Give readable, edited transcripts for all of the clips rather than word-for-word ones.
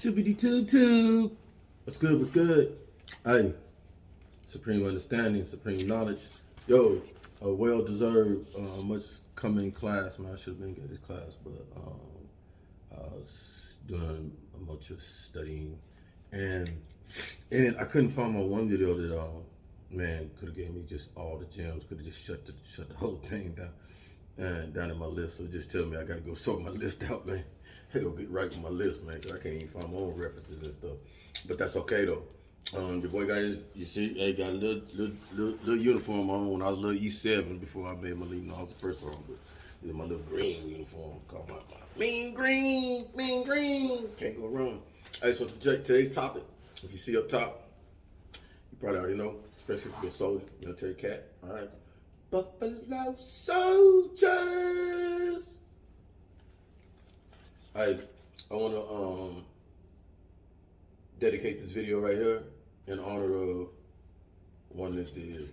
Tubity tube tube. What's good? What's good? Hey, supreme understanding, supreme knowledge. Yo, a well deserved, much coming class, man. I should have been getting this class, but I was doing a bunch of studying, and I couldn't find my one video that man could have gave me just all the gems. Could have just shut the whole thing down and down in my list. So just tell me I gotta go sort my list out, man. I gotta get right with my list, man, because I can't even find my own references and stuff. But that's okay though. The boy got his, you see, hey, got a little uniform on when I was a little E7 before I made my leave. No, I was the first one, but this is my little green uniform called my mean green. Can't go wrong. Hey, so today's topic, if you see up top, you probably already know, especially if you're a soldier, military cat. All right, Buffalo Soldiers. I want to dedicate this video right here in honor of one of the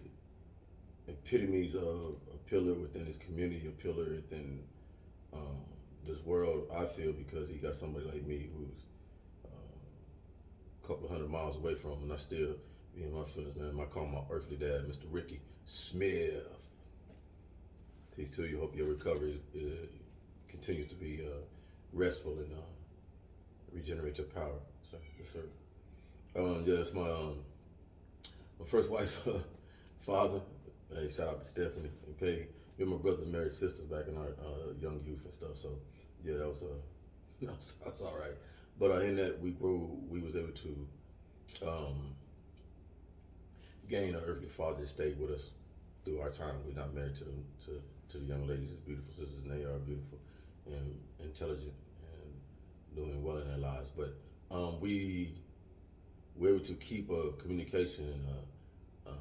epitomes of a pillar within this community, a pillar within this world. I feel because he got somebody like me who's a couple of 100 miles away from him, and I still be in my feelings, man. I call my earthly dad, Mr. Ricky Smith. Peace to you. Hope your recovery continues to be restful and regenerate your power, sir. Yes, sir. Yeah, that's my first wife's father. Hey, shout out to Stephanie and Peggy. Me and my brothers married sisters back in our young youth and stuff. So yeah, that was that's all right. But in that we was able to gain an earthly father that stayed with us through our time. We're not married to the young ladies, as beautiful sisters, and they are beautiful and intelligent and doing well in their lives. But we were able to keep a communication and a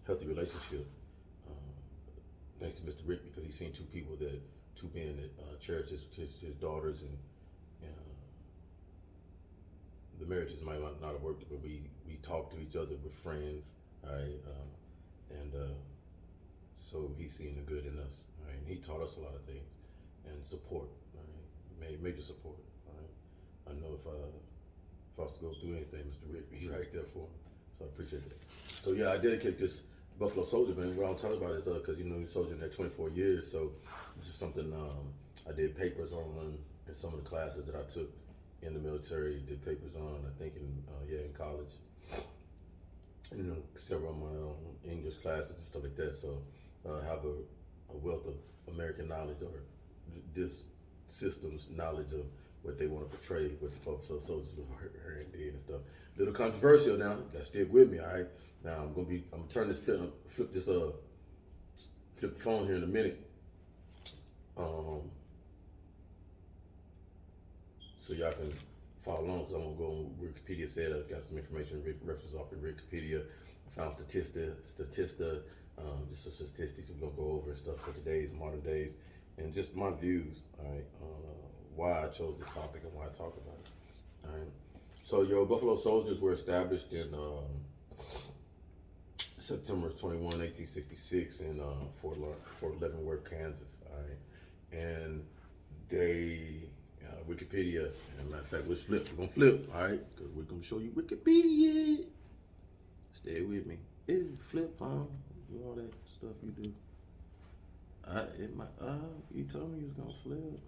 healthy relationship thanks to Mr. Rick, because he's seen two men that cherish his daughters, and the marriages might not have worked, but we talked to each other with friends, all right, and so he's seen the good in us, all right, and he taught us a lot of things, and support, all right, major support, all right. I know if I was to go through anything, Mr. Rick, he's right there for me, so I appreciate that. So yeah, I dedicate this Buffalo Soldier, man. What I'm talking about is because he's soldier in there 24 years, so this is something I did papers on in some of the classes that I took in the military. Did papers on, I think in college, and several of my English classes and stuff like that. So I have a wealth of American knowledge, or this system's knowledge of what they want to portray, what the Buffalo Soldiers are and did and stuff. Little controversial now. You gotta stick with me, all right? Now I'm gonna turn this flip the phone here in a minute. So y'all can follow along, because I'm gonna go on Wikipedia. Said I got some information references off of Wikipedia. I found Statista, just some statistics we're gonna go over and stuff for today's modern days, and just my views, all right, on why I chose the topic and why I talk about it. All right. So Buffalo Soldiers were established in September 21, 1866 in Fort Leavenworth, Kansas. All right, and they Wikipedia. As a matter of fact, let's flip. We're gonna flip. All right, because we're gonna show you Wikipedia. Stay with me. Flip, do all that stuff you do. You told me you was gonna flip.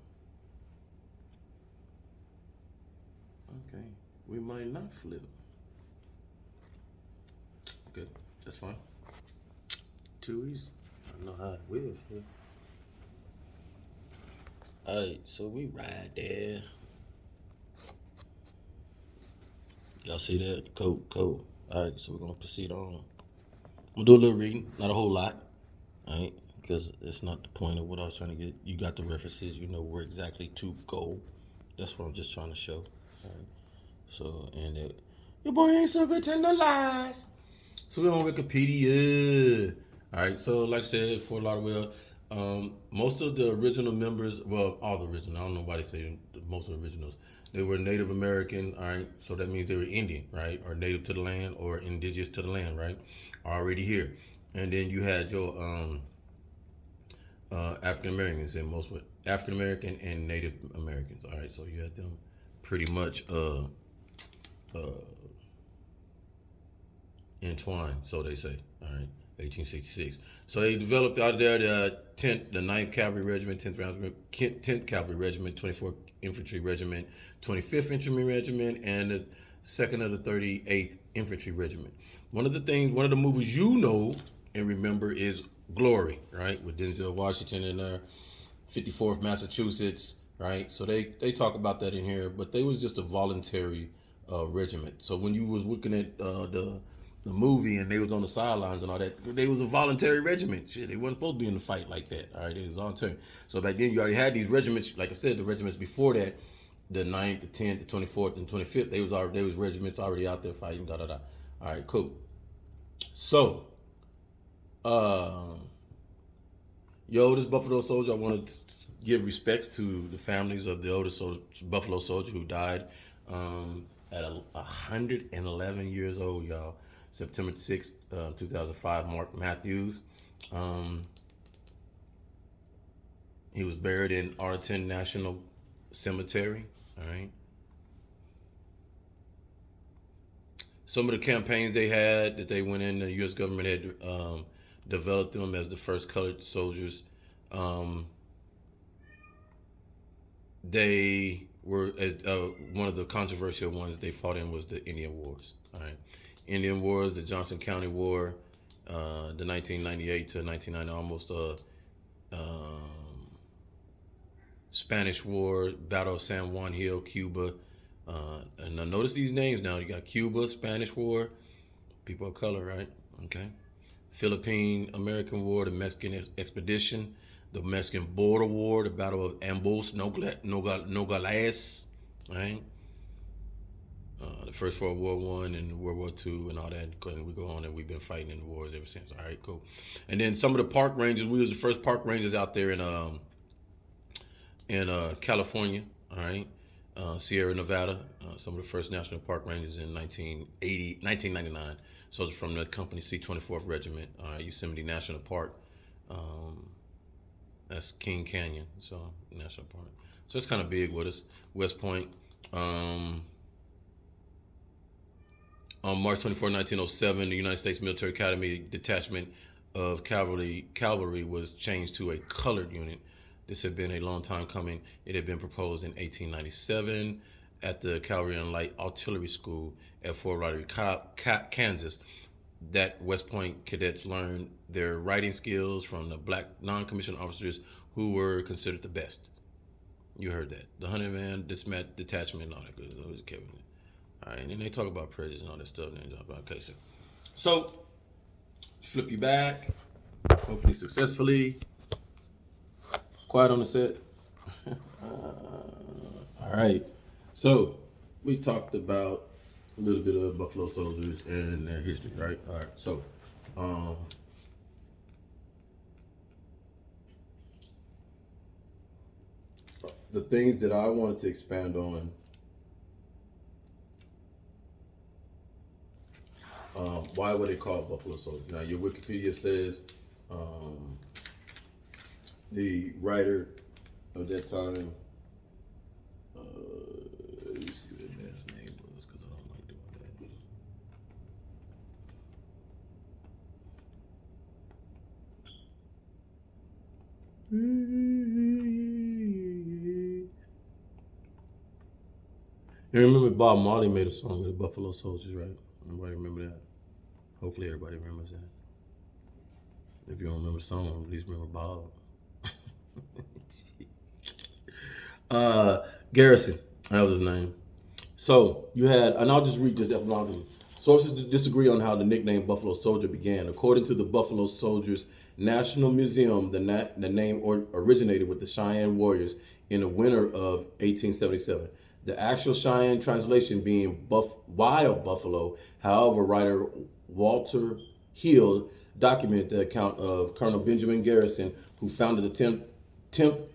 Okay, we might not flip. Okay, that's fine. Too easy. I know how it will flip. Alright, so we ride there. Y'all see that? Cool. Alright, so we're gonna proceed on. I'm gonna do a little reading, not a whole lot. Alright, because it's not the point of what I was trying to get. You got the references, you know where exactly to go. That's what I'm just trying to show. Alright. So, and your boy ain't so pretend no lies. So we're on Wikipedia. All right. So like I said, Fort Lauderdale, most of the original members, well, all the original, I don't know why they say most of the originals, they were Native American. All right. So that means they were Indian, right? Or native to the land, or indigenous to the land, right? Already here. And then you had your African Americans, and most were African American and Native Americans. All right. So you had them pretty much entwined, so they say. All right, 1866. So they developed out there the 9th Cavalry Regiment, 10th Cavalry Regiment, 24th Infantry Regiment, 25th Infantry Regiment, and the 2nd of the 38th Infantry Regiment. One of the movies you know and remember is Glory, right, with Denzel Washington in there, 54th Massachusetts, right? So they talk about that in here, but they was just a voluntary regiment. So when you was looking at the movie and they was on the sidelines and all that, they was a voluntary regiment. Shit, they wasn't supposed to be in the fight like that. All right, it was voluntary. So back then you already had these regiments. Like I said, the regiments before that, the 9th, the 10th, the 24th, and 25th, they was regiments already out there fighting. Da da da. All right, cool. So, your oldest Buffalo soldier, I want to give respects to the families of the oldest Buffalo soldier who died at 111 years old, y'all. September 6th, 2005, Mark Matthews. He was buried in Arlington National Cemetery, all right? Some of the campaigns they had that they went in, the U.S. government had developed them as the first colored soldiers. They were, one of the controversial ones they fought in was the Indian Wars, all right? Indian Wars, the Johnson County War, the 1998 to 1990, almost Spanish War, Battle of San Juan Hill, Cuba. And now notice these names now. You got Cuba, Spanish War, people of color, right? Okay. Philippine-American War, the Mexican Expedition, the Mexican Border War, the Battle of Ambos, Nogales, right? The First World War I and World War II and all that. And we go on and we've been fighting in the wars ever since. All right, cool. And then some of the park rangers, we was the first park rangers out there in California, all right? Sierra Nevada, some of the first national park rangers in 1999. Soldiers from the company C-24th Regiment, Yosemite National Park. That's King Canyon, so National Park. So it's kind of big with us. West Point. On March 24, 1907, the United States Military Academy Detachment of Cavalry was changed to a colored unit. This had been a long time coming. It had been proposed in 1897 at the Cavalry and Light Artillery School at Fort Riley, Kansas. That West Point cadets learned their writing skills from the black non-commissioned officers who were considered the best. You heard that. The 100-man detachment and all that good. Always kept it. All right, and then they talk about prejudice and all that stuff. Okay, so flip you back, hopefully successfully. Quiet on the set. All right, so we talked about a little bit of Buffalo soldiers and their history, right? All right, so the things that I wanted to expand on. Why were they called Buffalo soldiers? Now, your Wikipedia says the writer of that time, let me see what that man's name was, because I don't like doing that. You remember Bob Marley made a song with the Buffalo Soldiers, right? Everybody remember that? Hopefully everybody remembers that. If you don't remember the song, at least remember Bob. Garrison, that was his name. So you had, and I'll just read this etymology. Sources disagree on how the nickname Buffalo Soldier began. According to the Buffalo Soldiers National Museum, the name originated with the Cheyenne warriors in the winter of 1877. The actual Cheyenne translation being Wild Buffalo. However, writer Walter Hill documented the account of Colonel Benjamin Garrison, who founded the 10th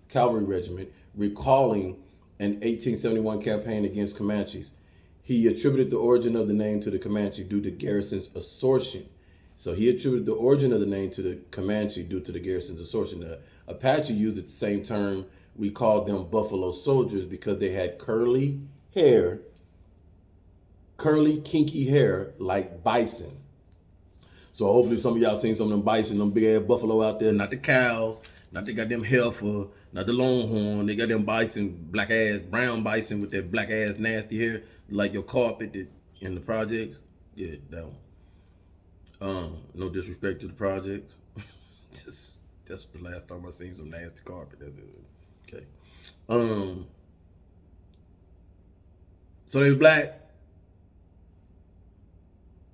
Cavalry Regiment, recalling an 1871 campaign against Comanches. He attributed the origin of the name to the Comanche due to Garrison's assertion. So he attributed the origin of the name to the Comanche due to the Garrison's assertion. The Apache used the same term we called them Buffalo Soldiers because they had curly hair, curly, kinky hair like bison. So hopefully some of y'all seen some of them bison, them big ass buffalo out there, not the cows, not the goddamn heifer, not the longhorn. They got them bison, black ass, brown bison with that black ass nasty hair, like your carpet in the projects. Yeah, that one. No disrespect to the projects. That's the last time I seen some nasty carpet. Okay. So they was black.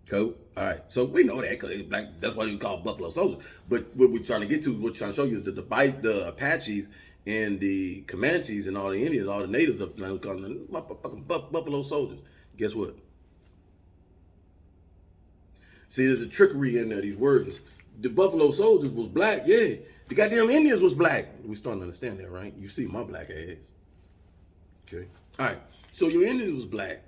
Cool. All right. So we know that because it's black. That's why we call Buffalo Soldiers. But what we're trying to get to, what we're trying to show you is that the Apaches and the Comanches and all the Indians, all the natives of the land, call them Buffalo Soldiers. Guess what? See, there's a trickery in there, these words. The Buffalo Soldiers was black, yeah. The goddamn Indians was black. We starting to understand that, right? You see my black ass. Okay. All right. So your Indians was black.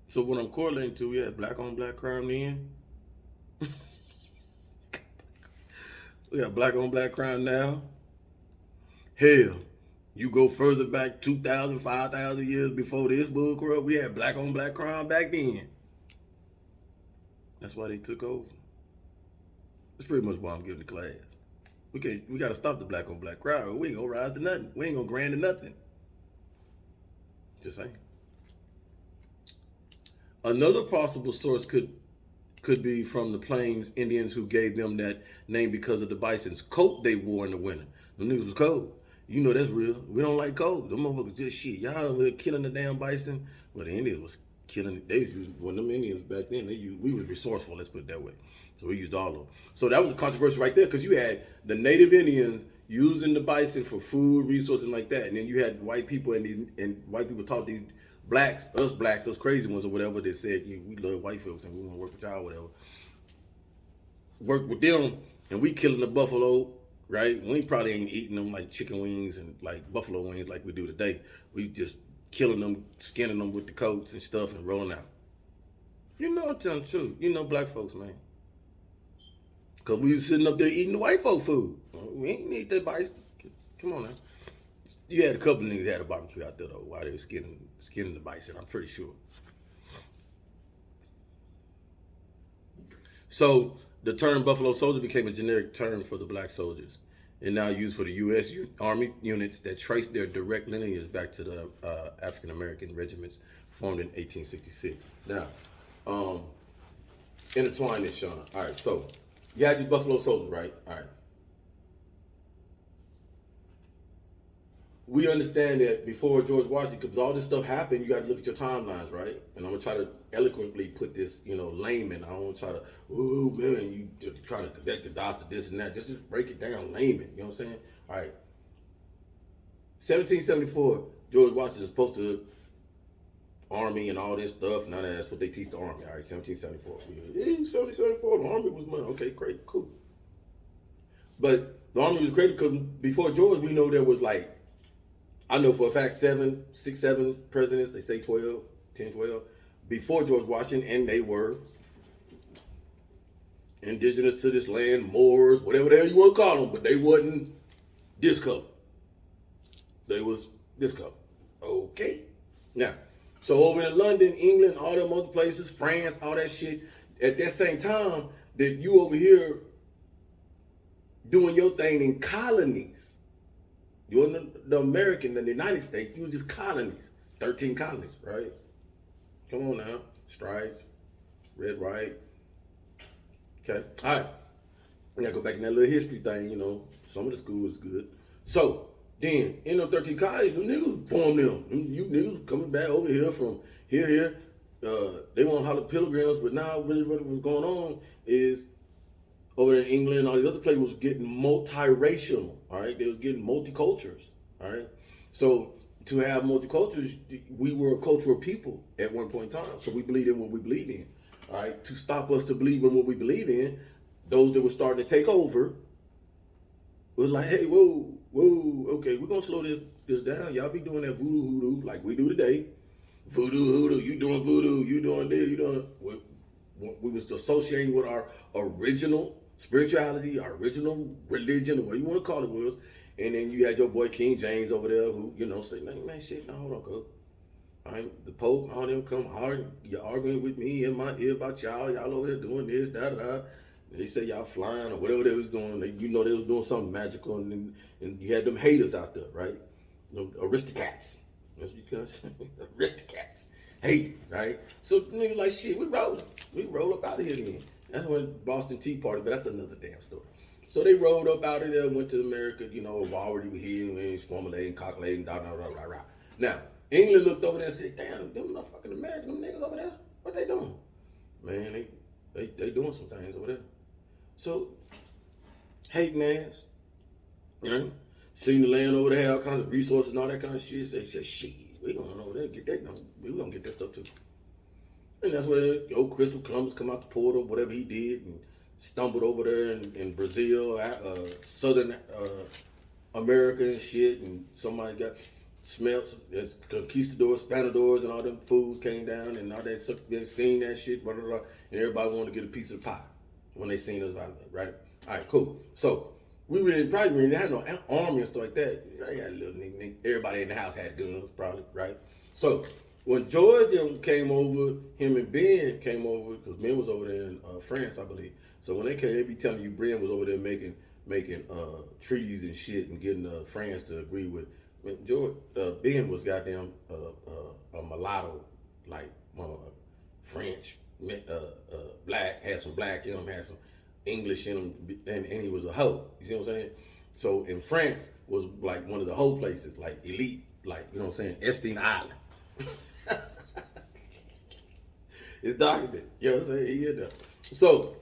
So what I'm correlating to, we had black on black crime then. We got black on black crime now. Hell, you go further back 2,000, 5,000 years before this bull crap, we had black on black crime back then. That's why they took over. That's pretty much why I'm giving the class. We got to stop the black on black crime. We ain't gonna rise to nothing. We ain't gonna grant to nothing. Just saying. Another possible source could be from the Plains Indians who gave them that name because of the bison's coat they wore in the winter. The niggas was cold. You know that's real. We don't like cold. Them motherfuckers just shit. Y'all were killing the damn bison. Well, the Indians was killing. They was using, when them Indians back then, we was resourceful, let's put it that way. So we used all of them. So that was a controversy right there because you had the native Indians using the bison for food, resources, and like that. And then you had white people and white people taught these blacks, us crazy ones or whatever, that said, we love white folks and we want to work with y'all, whatever. Work with them, and we killing the buffalo, right? We probably ain't eating them like chicken wings and like buffalo wings like we do today. We just killing them, skinning them with the coats and stuff and rolling out. You know I'm telling the truth. You know black folks, man. Because we was sitting up there eating the white folk food. We ain't need that bison. Come on now. You had a couple of niggas that had a barbecue out there though while they were skinning the bison, I'm pretty sure. So the term Buffalo Soldier became a generic term for the black soldiers and now used for the U.S. Army units that trace their direct lineage back to the African American regiments formed in 1866. Now, intertwine this, Sean. All right, so you had these Buffalo Soldiers, right? All right. We understand that before George Washington, because all this stuff happened, you got to look at your timelines, right? And I'm going to try to eloquently put this, layman. I don't want to try to, ooh, man, you just try to connect the dots to this and that. Just break it down, layman. You know what I'm saying? All right. 1774, George Washington is supposed to army and all this stuff. Now that's what they teach the army. All right, 1774. Yeah, 1774, the army was money. Okay, great, cool. But the army was great because before George, we know there was like, I know for a fact 7 presidents, they say 12, 10, 12, before George Washington, and they were indigenous to this land, Moors, whatever the hell you want to call them, but they wasn't this color. They was this color. Okay. Now, so over in London, England, all them other places, France, all that shit, at that same time that you over here doing your thing in colonies, you're the American, the United States, you was just colonies. 13 colonies, right? Come on now. Stripes, red, right. Okay, all right. We gotta go back in that little history thing, some of the school is good. So, then, in them 13 colonies, them niggas formed them. You niggas coming back over here from here. They want to holler pilgrims, but now really what was going on is over in England and all these other places was getting multiracial, all right? They was getting multicultures, all right? So to have multicultures, we were a cultural people at one point in time. So we believed in what we believed in, all right? To stop us to believe in what we believe in, those that were starting to take over was like, hey, whoa, okay, we're going to slow this down. Y'all be doing that voodoo hoodoo like we do today. Voodoo hoodoo, you doing this, you doing... We was associating with our original spirituality, our original religion, or what you want to call it was. And then you had your boy King James over there who, say, man, shit, no, hold on, go. The Pope, all them come hard, you're arguing with me in my ear about y'all over here doing this, da. They say y'all flying or whatever they was doing. They was doing something magical, and you had them haters out there, right? Them aristocrats. That's what you gotta say. Aristocrats. Hate, right? So niggas like, shit, we roll up out of here then. That's when Boston Tea Party, but that's another damn story. So they rolled up out of there, went to America, already here, and formulating, calculating, da. Now, England looked over there and said, damn, them motherfucking American, them niggas over there, what they doing? Man, they doing some things over there. So, hating ass, right? Seen the land over there, all kinds of resources and all that kind of shit. They said, shit, we going over there and get that. We gonna get that stuff too. And that's where Christopher Columbus come out the portal, whatever he did, and stumbled over there in Brazil, Southern America and shit, and somebody got smelled, conquistadors, Spanadors, and all them fools came down, and all that, they seen that shit, blah, blah, blah, and everybody wanted to get a piece of the pie when they seen us out there, right? All right, cool. So we probably didn't have no army and stuff like that. I had a little nigga. Everybody in the house had guns, probably, right? So when George came over, him and Ben came over, because Ben was over there in France, I believe. So when they came, they be telling you Ben was over there making treaties and shit and getting France to agree with. George, Ben was goddamn a mulatto, like French, black, had some black in him, had some English in him, and he was a hoe. You see what I'm saying? So in France was like one of the hoe places, like elite, like, Epstein Island. It's documented. You know what I'm saying? He in there. So,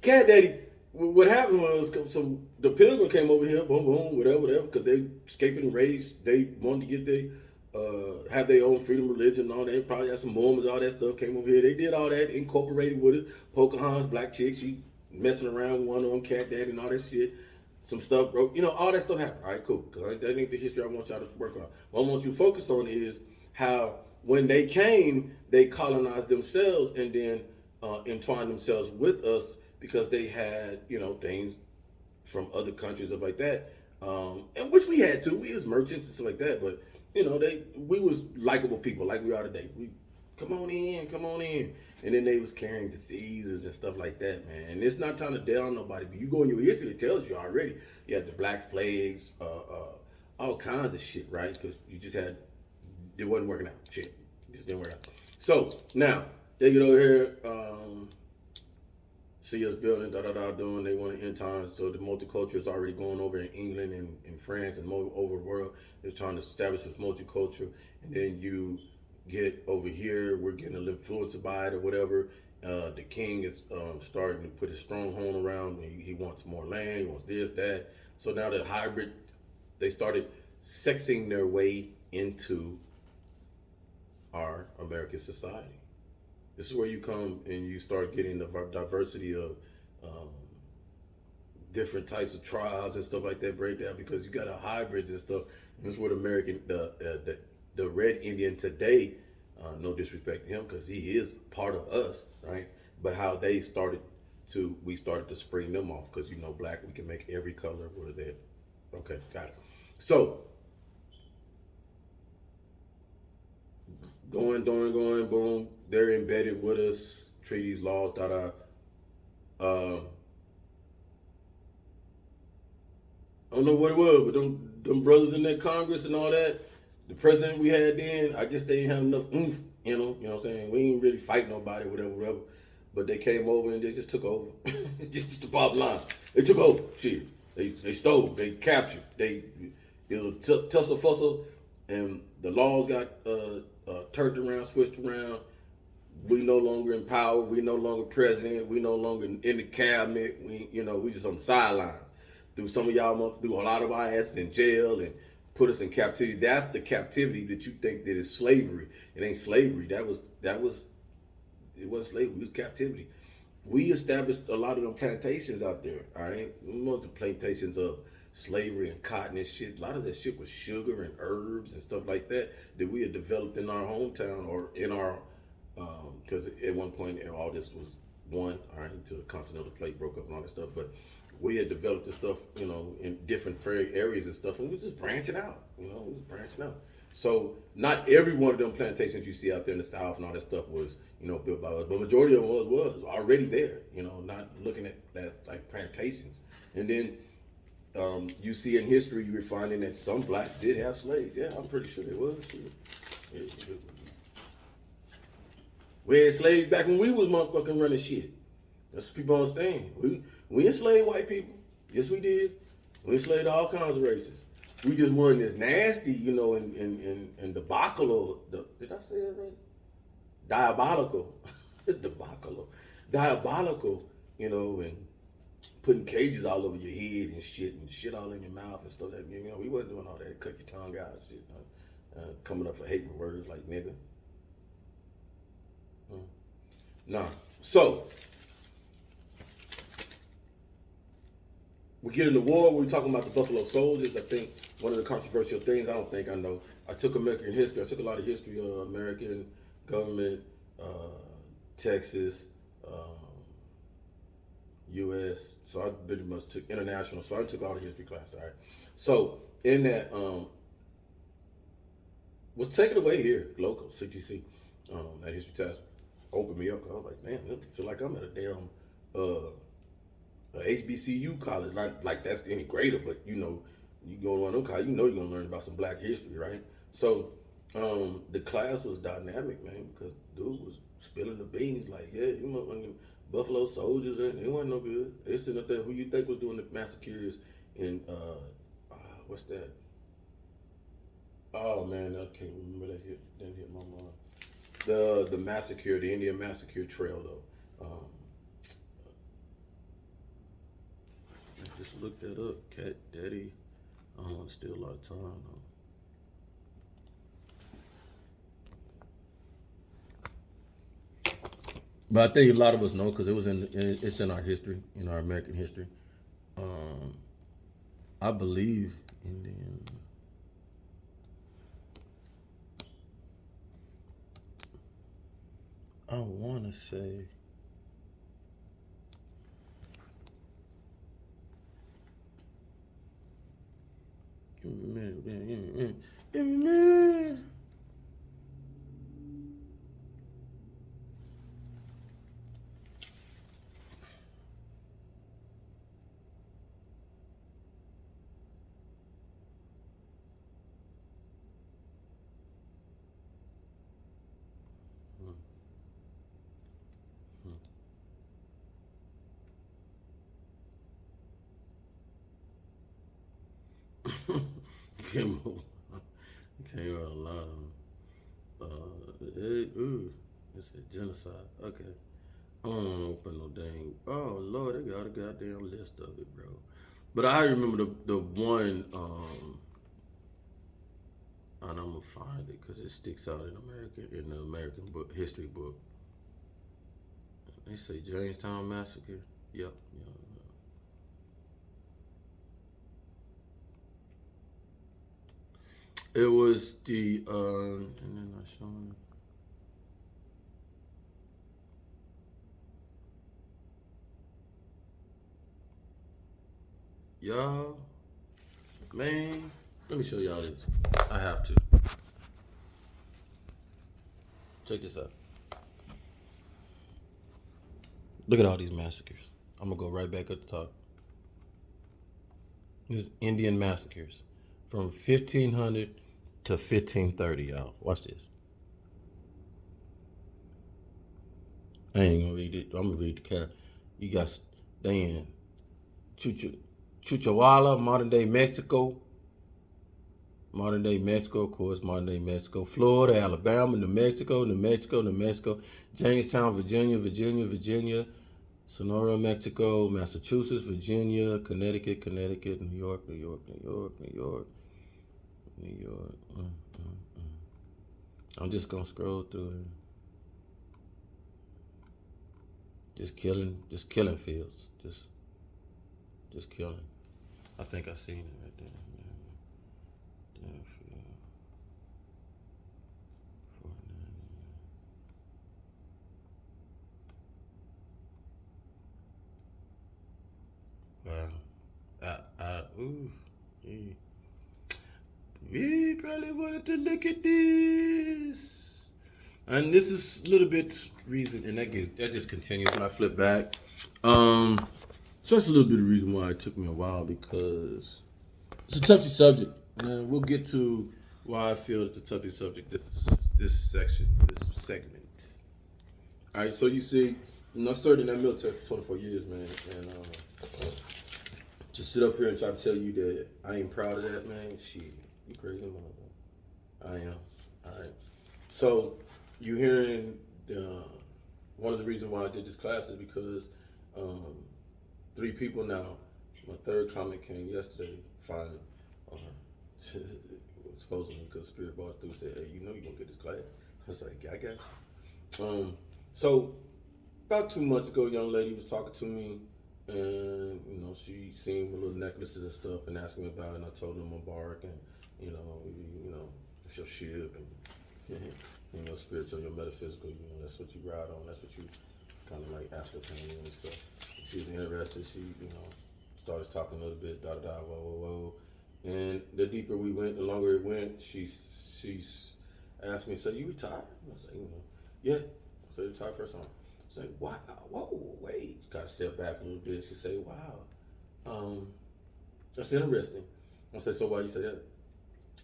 Cat Daddy, what happened was the Pilgrim came over here, boom, boom, whatever, because they escaping race. They wanted to get have their own freedom religion and all that. Probably had some Mormons, all that stuff came over here. They did all that, incorporated with it. Pocahontas, black chick, she messing around with one of them, Cat Daddy and all that shit. Some stuff broke. All that stuff happened. All right, cool. Because that ain't the history I want y'all to work on. What I want you to focus on is how when they came, they colonized themselves and then entwined themselves with us because they had, things from other countries, stuff like that. And which we had too. We was merchants and stuff like that. But, we was likable people like we are today. We come on in. And then they was carrying diseases and stuff like that, man. And it's not trying to down nobody, but you go in your history, it tells you already. You had the Black Flags, all kinds of shit, right? Because you just had, it wasn't working out. Shit, it just didn't work out. So now they get over here, see us building, doing. They want to end times. So the multicultural is already going over in England and in France and more over the world. They're trying to establish this multicultural, and then you get over here, we're getting a little influenced by it or whatever. The king is starting to put his stronghold around. He wants more land. He wants this, that. So now the hybrid, they started sexing their way into our American society. This is where you come and you start getting the diversity of different types of tribes and stuff like that break down, because you got a hybrids and stuff. And this is what the Red Indian today, no disrespect to him because he is part of us, right? But how we started to spring them off because black, we can make every color. What are they? Okay, got it. So going, boom. They're embedded with us. Treaties, laws, I don't know what it was, but them brothers in that Congress and all that, the president we had then, I guess they didn't have enough oomph in them, you know what I'm saying? We didn't really fight nobody, whatever. But they came over and they just took over. Just the bottom line. They took over. Shit. They stole, they captured, it was a tussle fussle, and the laws got turned around, switched around. We no longer in power, we no longer president, we no longer in the cabinet, we just on the sidelines. Threw some of y'all threw a lot of our asses in jail and put us in captivity. That's the captivity that you think that is slavery. It ain't slavery. It wasn't slavery, it was captivity. We established a lot of them plantations out there, all right? We went to plantations of slavery and cotton and shit. A lot of that shit was sugar and herbs and stuff like that we had developed in our hometown or in our, because at one point all this was won, all right, until the continental plate broke up and all that stuff. But we had developed this stuff, you know, in different areas and stuff, and we was just branching out, you know, we was branching out. So not every one of them plantations you see out there in the South and all that stuff was, you know, built by us, but majority of them was already there, you know, not looking at that like plantations. And then you see in history, you're finding that some blacks did have slaves. Yeah, I'm pretty sure they was. We had slaves back when we was motherfucking running shit. That's what people understand. We enslaved white people. Yes, we did. We enslaved all kinds of races. We just weren't as nasty, you know, and debacle. Did I say that right? Diabolical. Diabolical, you know, and putting cages all over your head and shit all in your mouth and stuff. That, you know, we wasn't doing all that. Cut your tongue out and shit. Coming up for hateful words like nigga. Nah. So we get in the war. We're talking about the Buffalo Soldiers. I think one of the controversial things, I know. I took American history. I took a lot of history of American government, Texas, U.S. So I pretty much took international. So I took all the history class. All right. So in that, was taken away here, local CTC. That history test opened me up. I was like, man, I feel like I'm at a damn HBCU college. Not like that's any greater, but you know, you go on them college, you know you're gonna learn about some black history, right? So the class was dynamic, man, because dude was spilling the beans like, yeah, you know, Buffalo Soldiers, and it wasn't no good. They sitting up there, who you think was doing the massacres in what's that? Oh man, I can't remember that didn't hit my mind. The massacre, the Indian massacre trail though. I just looked that up. Cat Daddy. I don't want to steal a lot of time though. But I think a lot of us know because it's in our history, in our American history. I believe Indian. I want to say. Give me a minute. Came out a lot of it's a genocide. Okay. I don't want to open no dang. Oh Lord, they got a goddamn list of it, bro. But I remember the one, and I'm gonna find it because it sticks out in the American book history book. They say Jamestown massacre. Yep. It was the and then I showing. Y'all, man, let me show y'all this. I have to. Check this out. Look at all these massacres. I'm gonna go right back at the top. This is Indian massacres from 1500 to 1530, y'all. Watch this. I ain't gonna read it. I'm gonna read the cat. You got Dan Chuchawala, modern day Mexico. Modern day Mexico, of course, modern day Mexico. Florida, Alabama, New Mexico, Jamestown, Virginia. Sonora, Mexico, Massachusetts, Virginia, Connecticut, New York. I'm just gonna scroll through it. Just killing fields. Just killing. I think I seen it right there. Ooh, yeah. We probably wanted to look at this. And this is a little bit reason, and that just continues when I flip back. So that's a little bit of reason why it took me a while, because it's a touchy subject, and we'll get to why I feel it's a touchy subject. This section, this segment. All right, so you see, I served in that military for 24 years, man, and to sit up here and try to tell you that I ain't proud of that, man, shit, you crazy motherfucker. I am. All right. So you hearing one of the reasons why I did this class is because 3 people now. My third comment came yesterday, finally. Supposedly because Spirit brought through, said, "Hey, you know you're gonna get this class." I was like, "Yeah, I got you." So about 2 months ago, a young lady was talking to me, and she seen my little necklaces and stuff, and asking me about it. And I told her I'm a bark, and it's your ship, and spiritual, your metaphysical. That's what you ride on. That's what you kind of like ascertain and stuff. And she was interested. She started talking a little bit, whoa, whoa, whoa. And the deeper we went, the longer it went, she's asked me, "So you retired?" I was like, "Yeah." I said, "Retired first time." I said, "Wow, whoa, wait." Kind of step back a little bit. She said, "Wow, that's interesting." I said, "So why you say that?"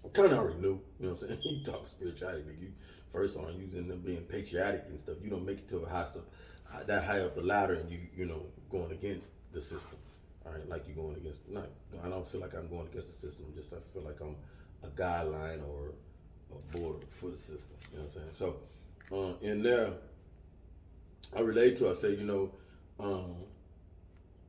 I kind of already knew, you know what I'm saying? You talk spirituality, you first on you end up being patriotic and stuff. You don't make it to a high stuff, that high up the ladder, and you going against the system. All right, like you're going against. Not, I don't feel like I'm going against the system. I feel like I'm a guideline or a board for the system. You know what I'm saying? So, in there, I relate to. I say,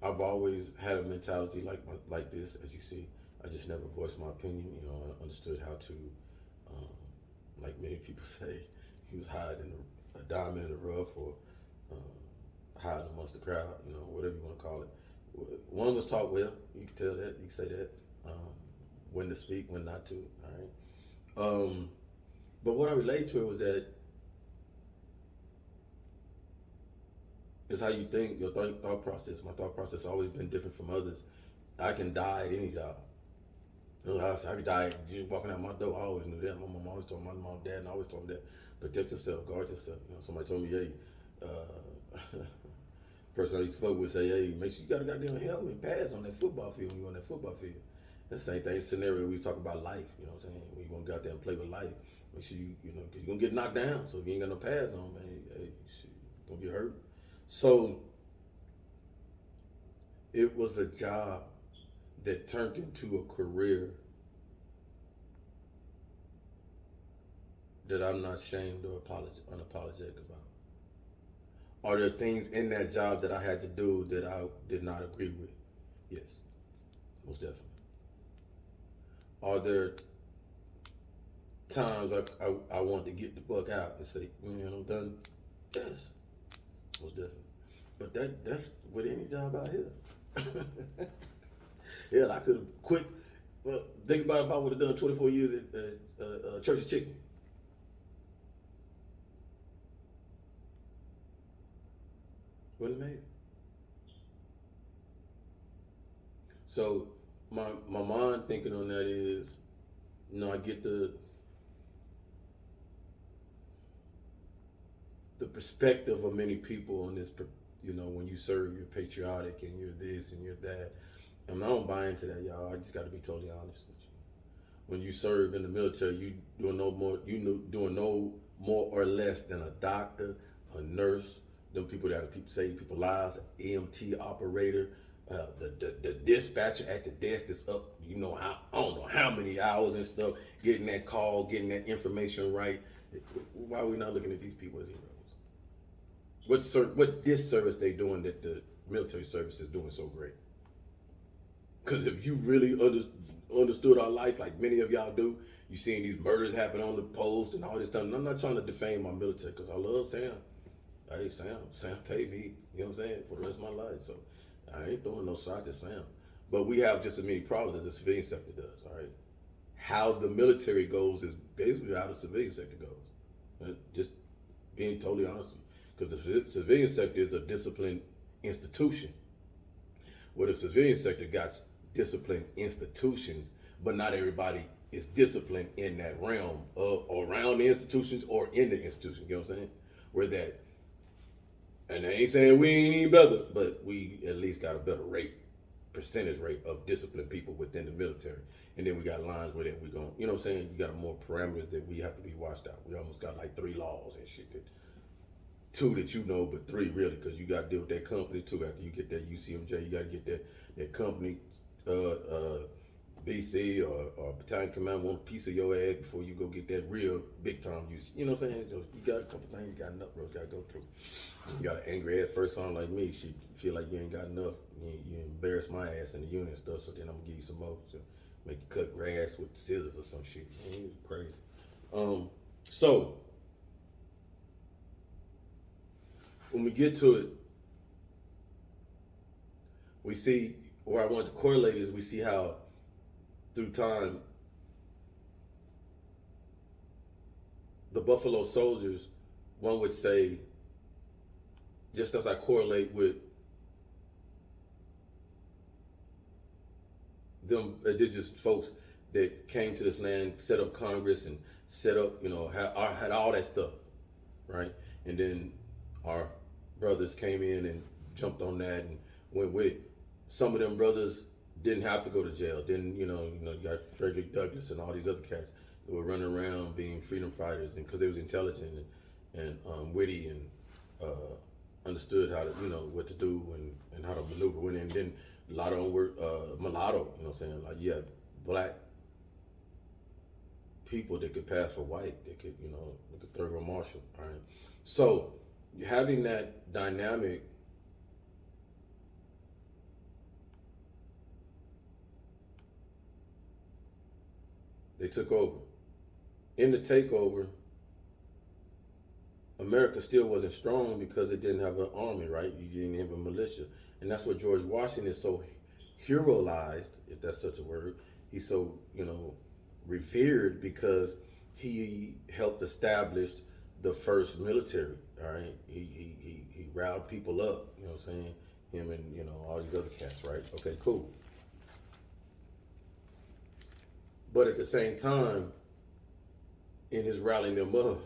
I've always had a mentality like this, as you see. I just never voiced my opinion. I understood how to, like many people say, he was hiding a diamond in the rough, or hiding amongst the crowd. Whatever you want to call it. One was taught well. You can tell that. You can say that. When to speak, when not to. All right. But what I relate to was that it's how you think, your thought process. My thought process has always been different from others. I can die at any job. I could die just walking out my door. I always knew that. My mom always told my mom, dad, and I always told them that. Protect yourself, guard yourself. Somebody told me, hey, person I used to fuck with say, "Hey, make sure you got a goddamn helmet and pads on that football field when you're on that football field." That's the same thing, scenario we talk about life, you know what I'm saying? When you're gonna go out there and play with life, make sure cause you're gonna get knocked down. So if you ain't got no pads on, man, hey, shit, gonna get hurt. So it was a job that turned into a career that I'm not ashamed or unapologetic about. Are there things in that job that I had to do that I did not agree with? Yes, most definitely. Are there times I wanted to get the fuck out and say, "Man, I'm done"? Yes, most definitely. But that's with any job out here. Hell, I could have quit. Well, think about if I would have done 24 years at Church of Chicken. Wouldn't have made it. So my mind thinking on that is, I get the perspective of many people on this. When you serve, you're patriotic and you're this and you're that. And I don't buy into that, y'all. I just got to be totally honest with you. When you serve in the military, you doing no more. Doing no more or less than a doctor, a nurse, them people that people save people lives, EMT operator, the dispatcher at the desk that's up. I don't know how many hours and stuff getting that call, getting that information right. Why are we not looking at these people as heroes? What disservice they doing that the military service is doing so great? Because if you really understood our life like many of y'all do, you seeing these murders happen on the post and all this stuff. And I'm not trying to defame my military because I love Sam. Hey, Sam paid me, you know what I'm saying, for the rest of my life. So I ain't throwing no shots at Sam. But we have just as many problems as the civilian sector does, all right? How the military goes is basically how the civilian sector goes. Just being totally honest with you. Because the civilian sector is a disciplined institution, where the civilian sector got disciplined institutions, but not everybody is disciplined in that realm of around the institutions or in the institution. You know what I'm saying? Where that, and I ain't saying we ain't any better, but we at least got a better percentage rate of disciplined people within the military. And then we got lines where that we going, you know what I'm saying? We got more parameters that we have to be watched out. We almost got like 3 laws and shit. Two that you know, but 3 really, because you got to deal with that company too. After you get that UCMJ, you got to get that company BC or battalion command want a piece of your ass before you go get that real big time UC. You know what I'm saying? So you got a couple things you got enough roads got to go through. You got an angry ass first son like me. She feel like you ain't got enough. You embarrass my ass in the unit and stuff. So then I'm gonna give you some more. So make you cut grass with scissors or some shit. Man, it was crazy. So when we get to it, we see where I want to correlate is we see how through time the Buffalo Soldiers, one would say, just as I correlate with them indigenous folks that came to this land, set up Congress and set up, had all that stuff, right? And then our brothers came in and jumped on that and went with it. Some of them brothers didn't have to go to jail. Then, you got Frederick Douglass and all these other cats that were running around being freedom fighters, and because they was intelligent and witty and understood how to, what to do and how to maneuver when. And then a lot of them were mulatto, you know what I'm saying? Like, you had black people that could pass for white, that could, like a Thurgood Marshall, all right? So having that dynamic, they took over. In the takeover, America still wasn't strong because it didn't have an army, right? You didn't have a militia. And that's what George Washington is so heroized, if that's such a word. He's so, revered because he helped establish the first military, all right? He riled people up, you know what I'm saying? Him and, all these other cats, right? Okay, cool. But at the same time, in his rallying them up,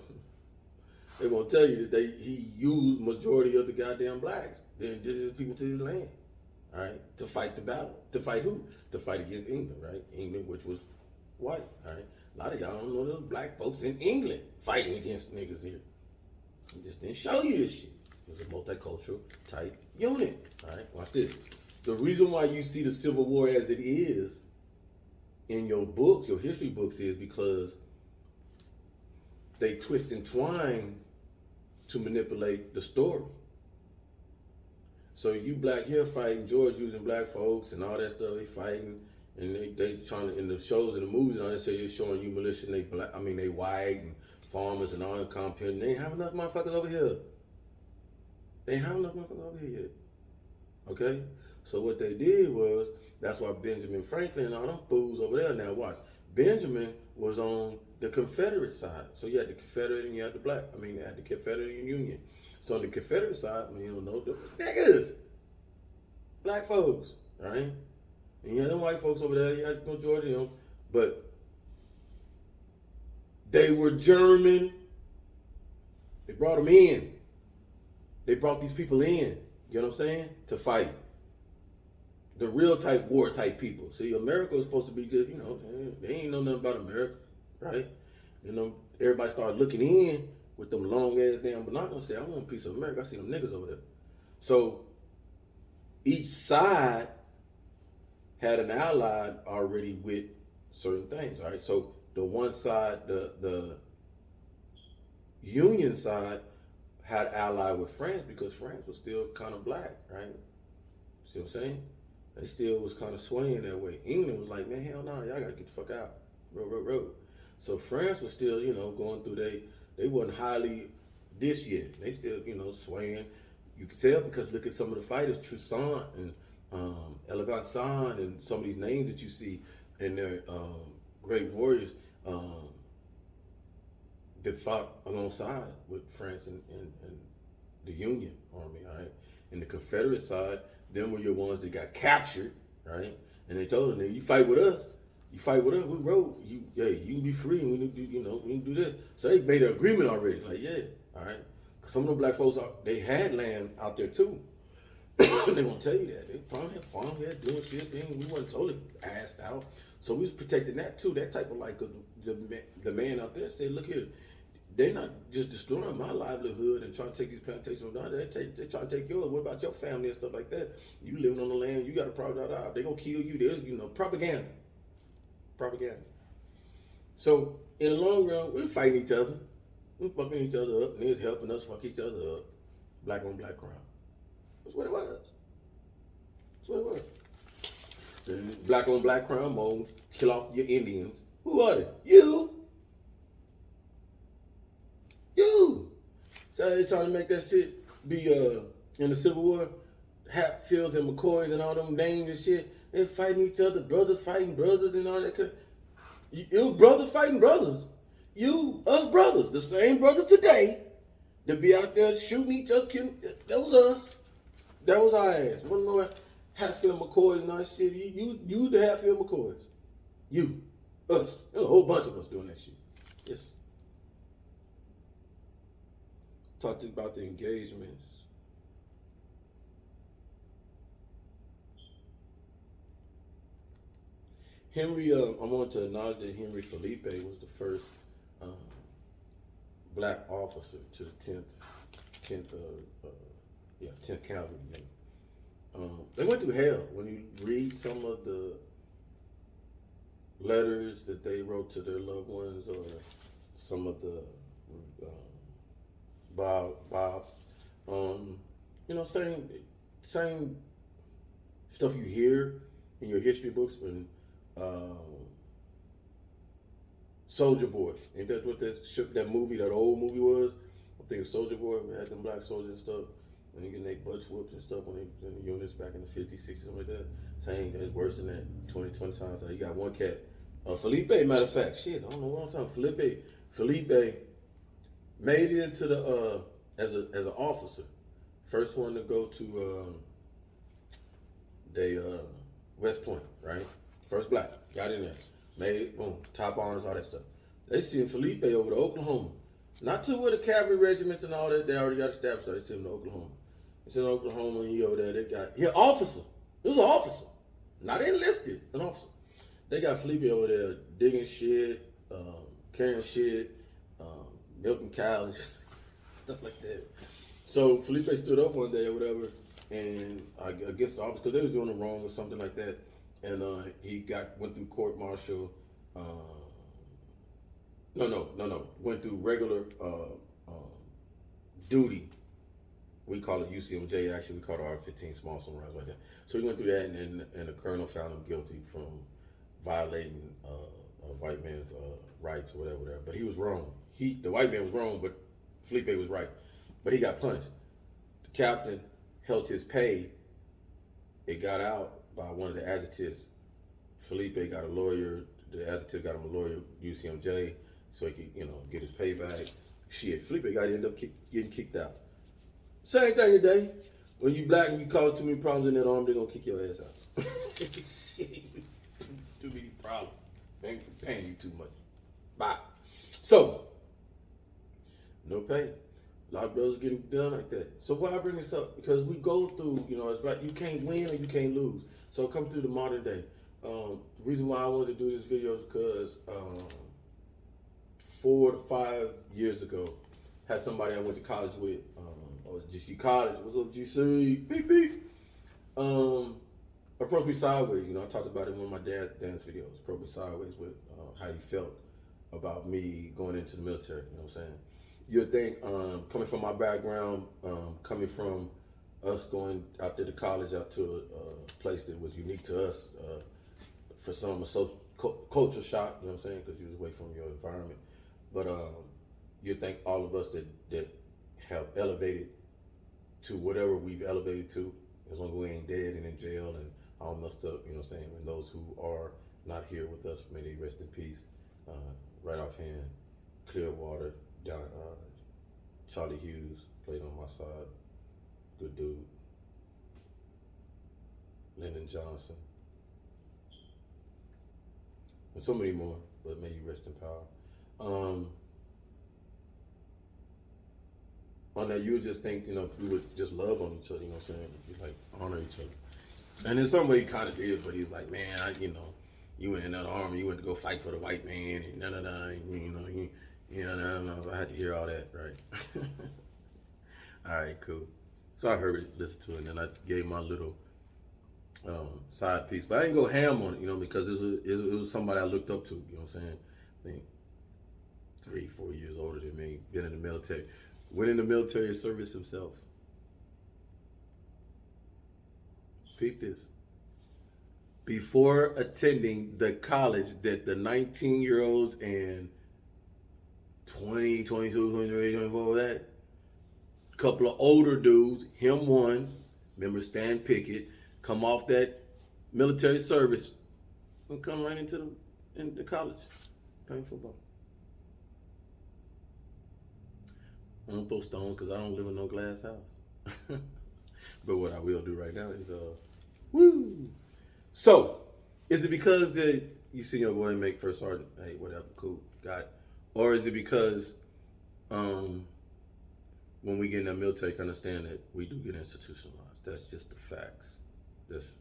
they're gonna tell you that he used majority of the goddamn blacks, the indigenous people to his land, all right, to fight the battle. To fight who? To fight against England, right? England, which was white, all right? A lot of y'all don't know those black folks in England fighting against niggas here. He just didn't show you this shit. It was a multicultural type unit, all right? Watch this. The reason why you see the Civil War as it is in your books, your history books, is because they twist and twine to manipulate the story. So you black here fighting, George using black folks and all that stuff, they fighting, and they trying to, in the shows and the movies and all that, say they're showing you militia and they white and farmers and all that compound. They ain't have enough motherfuckers over here. They ain't have enough motherfuckers over here yet. Okay? So what they did was, that's why Benjamin Franklin and all them fools over there, now watch. Benjamin was on the Confederate side. So you had the Confederate and you had the black. You had the Confederate and Union. So on the Confederate side, you don't know, those niggas. Black folks, right? And you had them white folks over there, you had no Georgia, but they were German. They brought them in. They brought these people in, you know what I'm saying? To fight. The real type war type people. See, America was supposed to be just, they ain't know nothing about America, right? Everybody started looking in with them long ass damn binoculars, say, I want a piece of America. I see them niggas over there. So each side had an ally already with certain things, all right? So the one side, the Union side, had allied with France because France was still kind of black, right? See what I'm saying? They still was kind of swaying that way. England was like, man, hell no, y'all gotta get the fuck out. Row. So France was still, going through they wasn't highly this yet. They still, swaying. You could tell because look at some of the fighters, Toussaint and Elevansan and some of these names that you see in their great warriors that fought alongside with France and the Union Army, all right? And the Confederate side, them were your ones that got captured, right? And they told him, you fight with us. You fight with us, we roll. You can be free, and we can do, we can do this. So they made an agreement already. Like, yeah, all right. Some of the black folks, they had land out there too. They won't tell you that. They probably had farm here doing shit. We wasn't totally assed out. So we was protecting that too. That type of like the man out there said, look here, they're not just destroying my livelihood and trying to take these plantations down. They're trying to take yours. What about your family and stuff like that? You living on the land, you got a problem. They're gonna kill you. There's propaganda. So in the long run, we're fighting each other. We're fucking each other up, and they're helping us fuck each other up. Black on black crime. That's what it was. The black on black crime modes kill off your Indians. Who are they? You. So they're trying to make that shit be in the Civil War. Hatfields and McCoys and all them names and shit. They're fighting each other. Brothers fighting brothers and all that. You brothers fighting brothers. Us brothers. The same brothers today that be out there shooting each other. That was us. That was our ass. One more Hatfield McCoys and all that shit. You the Hatfield McCoys. Us. There's a whole bunch of us doing that shit. Yes. Talked about the engagements. Henry, I want to acknowledge that Henry Felipe was the first black officer to the 10th Cavalry. They went through hell. When you read some of the letters that they wrote to their loved ones, or some of the Bob's, same stuff you hear in your history books. When Soldier Boy, ain't that what that movie, that old movie was? I think Soldier Boy, we had them black soldiers and stuff, and they getting their butts whooped and stuff when they was in the units back in the 50s, 60s, something like that. Saying it's worse than that 20 times. So you got one cat, Felipe, matter of fact, shit, I don't know what I'm talking. Felipe made it into the as an officer, first one to go to West Point, right? First black, got in there, made it, boom, top honors, all that stuff. They sent Felipe over to Oklahoma, not to where the cavalry regiments and all that they already got established. They sent him to Oklahoma. They sent Oklahoma, and he over there. They got officer. It was an officer, not enlisted, an officer. They got Felipe over there digging shit, carrying shit, milking cows, stuff like that. So Felipe stood up one day or whatever, and against the office, because they was doing him wrong or something like that, and he went through court martial. Went through regular duty. We call it UCMJ. Actually, we call it R-15 small samurais like that. So he went through that, and the colonel found him guilty from violating a white man's rights or whatever. But he was wrong. The white man was wrong, but Felipe was right. But he got punished. The captain held his pay. It got out by one of the adjutants. Felipe got a lawyer. The adjutant got him a lawyer, UCMJ, so he could, get his pay back. Shit, Felipe got to end up getting kicked out. Same thing today. When you black and you cause too many problems in that army, they're going to kick your ass out. Shit, too many problems. They ain't paying you too much. Bye. So, no pay. A lot of brothers getting done like that. So why I bring this up? Because we go through, it's like you can't win or you can't lose. So come through the modern day. The reason why I wanted to do this video is because 4 to 5 years ago, had somebody I went to college with, or GC College. What's up, GC? Beep, beep. Approached me sideways. I talked about it in one of my dance videos. Approached me sideways with how he felt about me going into the military. You know what I'm saying? You'd think, coming from my background, coming from us going out there to college, out to a place that was unique to us, for some, culture shock, you know what I'm saying, because you was away from your environment. But you'd think all of us that have elevated to whatever we've elevated to, as long as we ain't dead and in jail and all messed up, you know what I'm saying, and those who are not here with us, may they rest in peace. Right offhand, Clearwater, Charlie Hughes played on my side, good dude. Lyndon Johnson, and so many more, but may you rest in power. On that, you would just think, we would just love on each other, you know what I'm saying? You like honor each other. And in some way, he kind of did, but he's like, man, you went in that army, you went to go fight for the white man, and so I had to hear all that, right? All right, cool. So I heard it, listened to it, and then I gave my little side piece, but I didn't go ham on it, because it was somebody I looked up to, you know what I'm saying? I think 3-4 years older than me, been in the military, went in the military service himself. Peep this. Before attending the college that the 19-year-olds and 20, 22, 23, 24, that couple of older dudes, him one, remember Stan Pickett, come off that military service and come right into the college playing football. I don't throw stones because I don't live in no glass house. But what I will do right now is woo. So, is it because that you see your boy make first sergeant? Hey, whatever, cool, got it. Or is it because when we get in the military, can understand that we do get institutionalized? That's just the facts. That's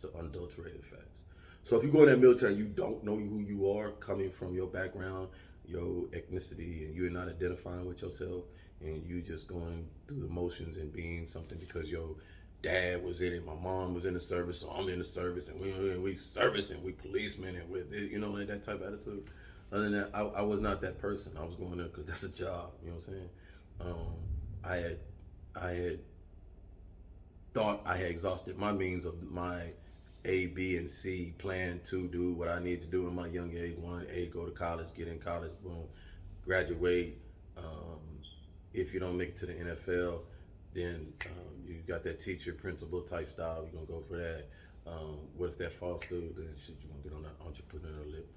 the unadulterated facts. So if you go in that military, you don't know who you are, coming from your background, your ethnicity, and you're not identifying with yourself, and you just going through the motions and being something because your dad was in it, my mom was in the service, so I'm in the service, and we service, and we policemen, and with it, like that type of attitude. Other than that, I was not that person. I was going there because that's a job. You know what I'm saying? I had thought I had exhausted my means of my A, B, and C plan to do what I need to do in my young age. 1A, go to college, get in college, boom, graduate. If you don't make it to the NFL, then you got that teacher, principal type style. You're going to go for that. What if that falls through? Then shit, you're going to get on that entrepreneur lip.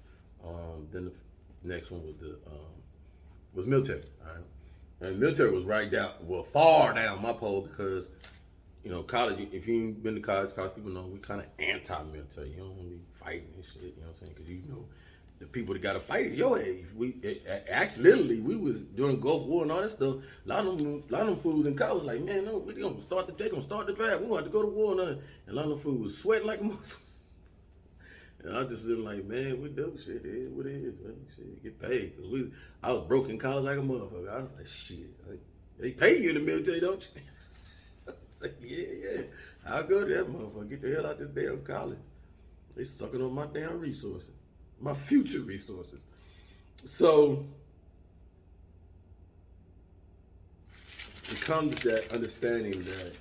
Then the next one was military. All right? And military was far down my pole because, college, if you ain't been to college people know we kind of anti-military. You don't want to be fighting and shit, you know what I'm saying? Because the people that got to fight is your age. Actually, literally, we was during Gulf War and all that stuff. A lot of them fools in college like, man, no, they gonna start the draft. We want to go to war and nothing. And a lot of them fools was sweating like a muscle. And I just been like, man, we do shit. It is what it is, man. Shit, get paid. Cause I was broke in college like a motherfucker. I was like, shit, they pay you in the military, don't you? I was like, yeah. I'll go to that motherfucker. Get the hell out this damn college. They sucking on my damn resources, my future resources. So it comes that understanding that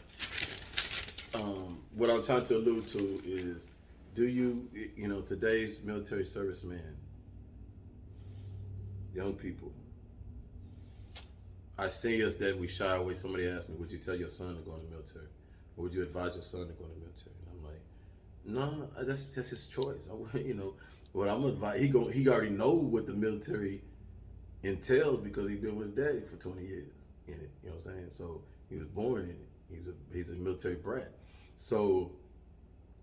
what I'm trying to allude to is, do you, today's military servicemen, young people, I see us that we shy away. Somebody asked me, would you tell your son to go in the military? Or would you advise your son to go in the military? And I'm like, no, that's his choice. What I'm advise, he already know what the military entails because he's been with his daddy for 20 years in it. You know what I'm saying? So he was born in it. He's a military brat. So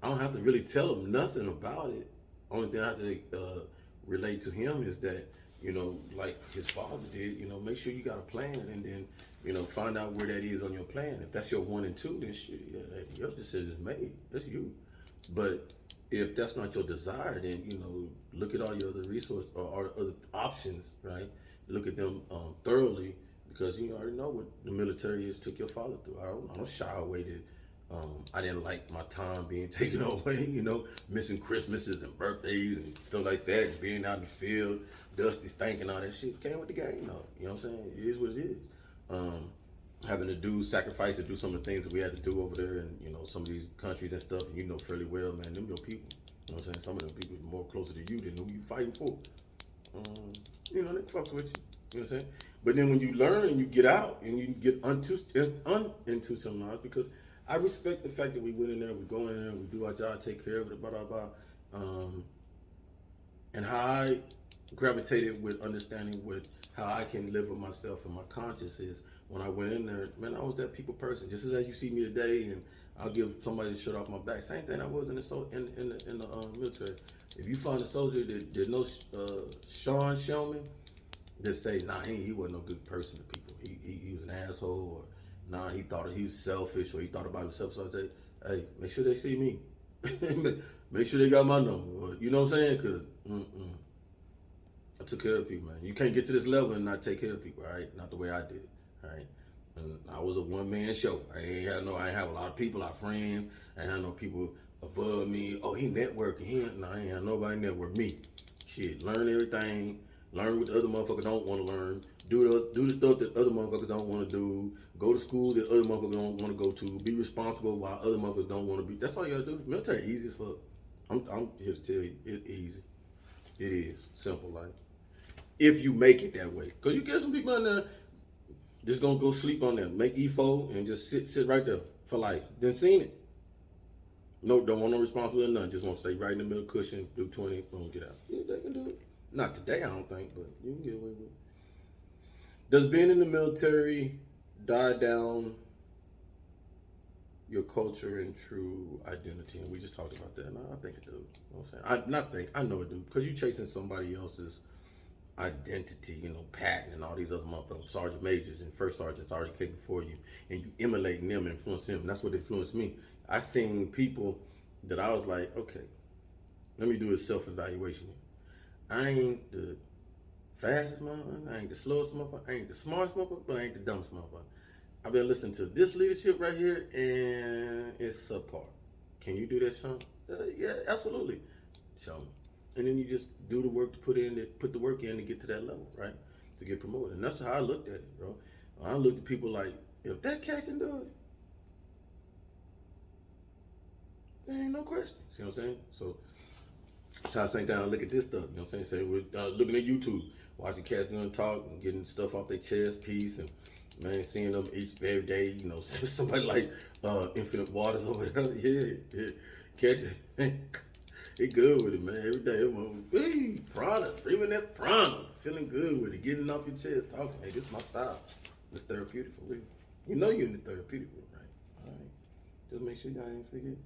I don't have to really tell him nothing about it. Only thing I have to relate to him is that, like his father did, make sure you got a plan and then, find out where that is on your plan. If that's your 1 and 2, then shit, yeah, your decision's made. That's you. But if that's not your desire, then, look at all your other resources or other options, right? Look at them thoroughly because you already know what the military took your father through. I don't shy away that. I didn't like my time being taken away, missing Christmases and birthdays and stuff like that, and being out in the field, dusty, stinking, all that shit came with the game, you know what I'm saying? It is what it is. Having to do sacrifice to do some of the things that we had to do over there and, some of these countries and stuff, and fairly well, man, them your people. You know what I'm saying? Some of them people are more closer to you than who you fighting for. They fuck with you. You know what I'm saying? But then when you learn and you get out and you get uninstitutionalized, because I respect the fact that we went in there, we go in there, we do our job, take care of it, blah, blah, blah. And how I gravitated with understanding with how I can live with myself and my conscience is when I went in there, man, I was that people person. Just as you see me today and I'll give somebody the shirt off my back. Same thing I was in the military. If you find a soldier that knows Sean Shelman, just say, nah, he wasn't no good person to people. He was an asshole, or nah, he thought he was selfish, or he thought about himself. So I say, hey, make sure they see me. Make sure they got my number. Or, you know what I'm saying? Because I took care of people, man. You can't get to this level and not take care of people, all right? Not the way I did it, all right? And I was a one-man show. I ain't have a lot of people, a lot of friends. I ain't have no people above me. Oh, he networking. No, I ain't have nobody network me. Shit, learn everything. Learn what the other motherfuckers don't want to learn. Do the stuff that other motherfuckers don't want to do. Go to school that other motherfuckers don't want to go to. Be responsible while other motherfuckers don't want to be. That's all you gotta do. Military easy as fuck. I'm here to tell you, it's easy. It is simple, like if you make it that way. Cause you get some people in there just gonna go sleep on them, make E4 and just sit right there for life. Then seen it. No, don't want no responsibility or nothing. Just want to stay right in the middle cushion, do 20, boom, get out. Yeah, they can do it. Not today, I don't think, but you can get away with it. Does being in the military die down your culture and true identity? And we just talked about that. No, I think it do. You know what I'm saying? I know it do. Because you're chasing somebody else's identity, Patton and all these other motherfuckers, sergeant majors and first sergeants already came before you, and you emulating them and influencing them. And that's what influenced me. I seen people that I was like, okay, let me do a self-evaluation here. I ain't the fastest motherfucker, I ain't the slowest motherfucker, I ain't the smartest motherfucker, but I ain't the dumbest motherfucker. I've been listening to this leadership right here, and it's subpar. Can you do that, Sean? Yeah, absolutely, Sean. And then you just do the work to put the work in to get to that level, right? To get promoted. And that's how I looked at it, bro. I looked at people like, if that cat can do it, there ain't no question. See what I'm saying? So that's how I sat down and look at this stuff. You know what I'm saying? Say we're looking at YouTube, watching cats doing talk and getting stuff off their chest piece, and man, seeing them every day. Somebody like Infinite Waters over there. Yeah. Cat, it good with it, man. Every day, prana, even that prana, feeling good with it, getting off your chest, talking. Hey, this is my style. It's therapeutic for real. You know you're in the therapeutic room, right? All right. Just make sure y'all ain't forget.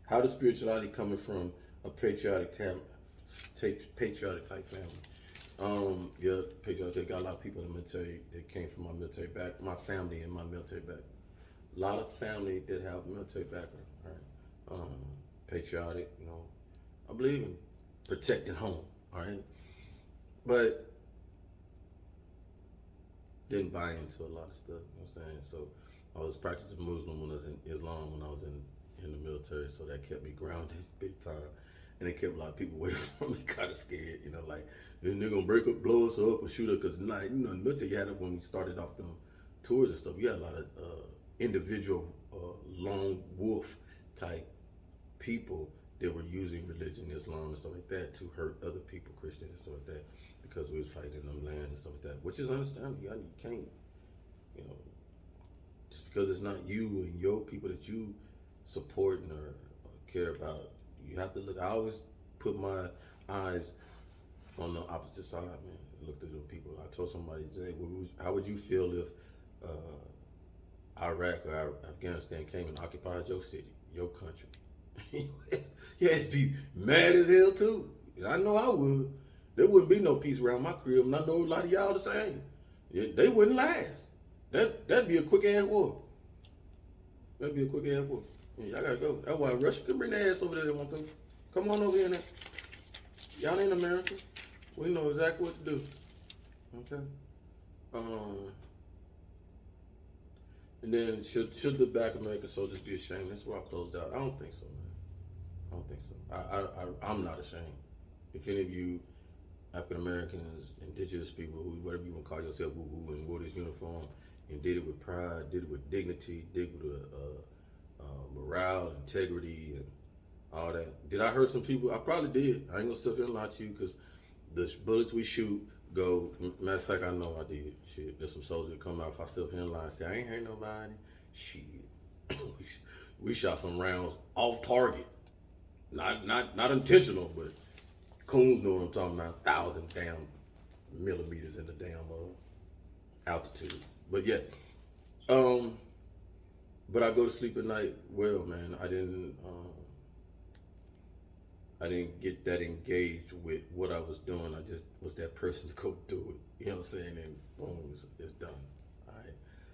How does spirituality coming from a patriotic type family? Yeah, patriotic. Got a lot of people in the military that came from my family and my military background. A lot of family that have military background, all right? Patriotic, I believe in protecting home, all right? But didn't buy into a lot of stuff, you know what I'm saying? So I was practicing Muslim when I was in Islam, when I was in the military, so that kept me grounded big time. And it kept a lot of people away from me, kind of scared, like, they're gonna break up, blow us up, or shoot us, because in the military, you had it when we started off them tours and stuff, you had a lot of individual, lone wolf type people that were using religion, Islam and stuff like that to hurt other people, Christians and stuff like that, because we was fighting in them lands and stuff like that, which is understandable. You can't, just because it's not you and your people that you supporting or care about, you have to look. I always put my eyes on the opposite side, man. Look at them people. I told somebody today, how would you feel if Iraq or Afghanistan came and occupied your city, your country? You had to be mad as hell too. I know I would. There wouldn't be no peace around my crib, and I know a lot of y'all the same. They wouldn't last. That'd be a quick ass war. That'd be a quick ass war. Yeah, y'all gotta go. That's why Russia can bring their ass over there. They want to. Come on over here now. Y'all ain't America. We know exactly what to do. Okay. And then should the Black American soldiers be ashamed? That's where I closed out. I don't think so, man. I don't think so. I'm not ashamed. If any of you African Americans, indigenous people, whatever you want to call yourself, who and wore this uniform and did it with pride, did it with dignity, did it with morale, integrity, and all that. Did I hurt some people? I probably did. I ain't gonna sit here and lie to you, because the bullets we shoot go. Matter of fact, I know I did. Shit, there's some soldiers that come out. If I sit up here and lie and say I ain't hurt nobody, shit, we shot some rounds off target. Not intentional, but coons know what I'm talking about. 1,000 damn millimeters in the damn altitude. But yeah, but I go to sleep at night well, man. I didn't get that engaged with what I was doing. I just was that person to go do it. You know what I'm saying? And boom, it's done. All right.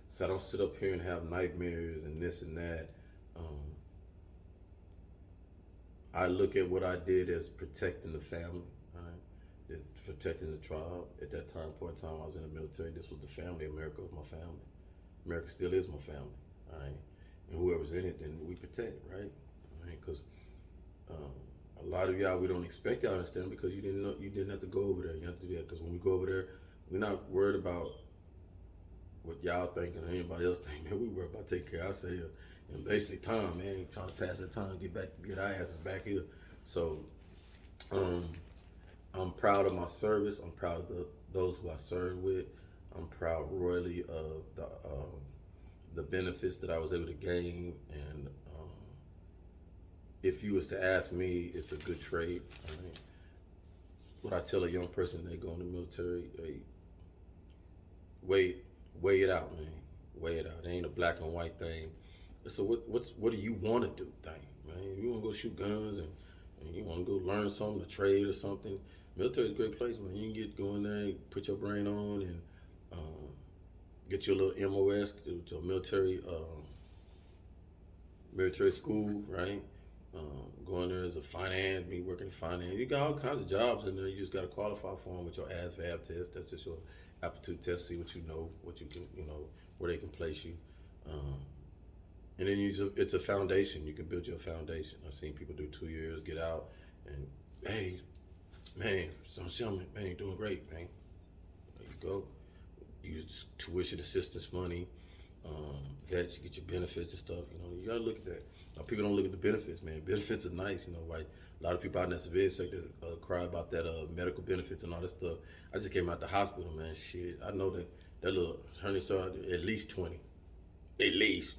So I don't sit up here and have nightmares and this and that. Um, I look at what I did as protecting the family. All right. Protecting the tribe. At that point in time, I was in the military. This was the family. America was my family. America still is my family. All right. And whoever's in it, then we protect, right? All right. Because a lot of y'all, we don't expect y'all to understand because you didn't have to go over there. You have to do that because when we go over there, we're not worried about what y'all think or anybody else think. Man, we worry about taking care of ourselves and basically time, man, trying to pass that time, get our asses back here. So, I'm proud of my service. I'm proud of those who I served with. I'm proud royally of the benefits that I was able to gain. And if you was to ask me, it's a good trade. I mean, what I tell a young person they go in the military, hey, weigh it out, man. Weigh it out. It ain't a black and white thing. So what do you want to do thing, man? You want to go shoot guns and you want to go learn something, a trade or something. Military's a great place, man. You can go in there, put your brain on, and get your little MOS, your military school, right? Go in there as a finance, be working in finance. You got all kinds of jobs in there. You just got to qualify for them with your ASVAB test. That's just your aptitude test. See what you know, what you can, where they can place you. And then it's a foundation. You can build your foundation. I've seen people do 2 years, get out, and hey, man, some gentleman, man, you're doing great, man. There you go. Use tuition assistance money, that you get your benefits and stuff. You gotta look at that. Now, people don't look at the benefits, man. Benefits are nice, like a lot of people out in the civilian sector cry about that medical benefits and all that stuff. I just came out the hospital, man. Shit, I know that little hernia started at least 20, at least